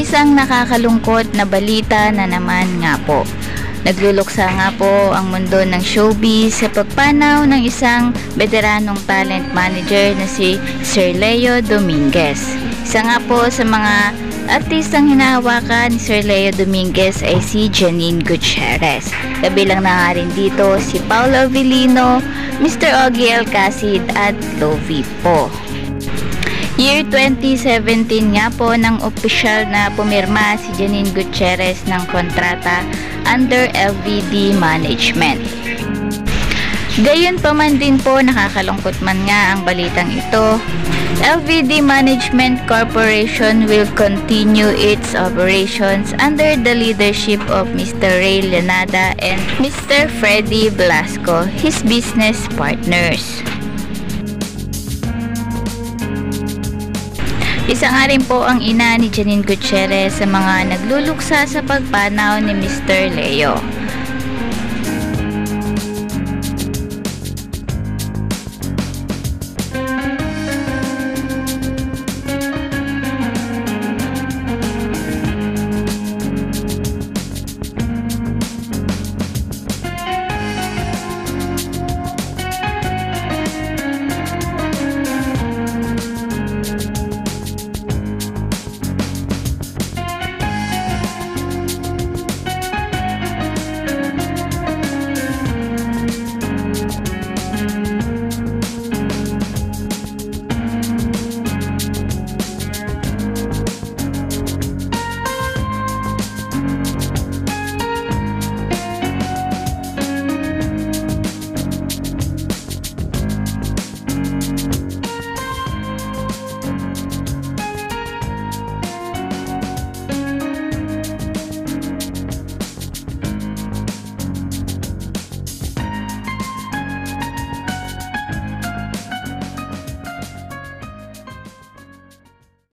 Isang nakakalungkot na balita na naman nga po. Nagluluksa nga po ang mundo ng showbiz sa pagpanaw ng isang veteranong talent manager na si Sir Leo Dominguez. Isa nga po sa mga artistang hinahawakan ni Sir Leo Dominguez ay si Janine Gutierrez. Kabilang na nga rin dito si Paolo Avellino, Mr. Ogie Alcacid at Lovie Po. Year 2017 nga po nang opisyal na pumirma si Janine Gutierrez ng kontrata under LVD Management. Gayon pa man din po, nakakalungkot man nga ang balitang ito, LVD Management Corporation will continue its operations under the leadership of Mr. Ray Lanada and Mr. Freddy Blasco, his business partners. Isa nga rin po ang ina ni Janine Gutierrez sa mga nagluluksa sa pagpanaw ni Mr. Leo.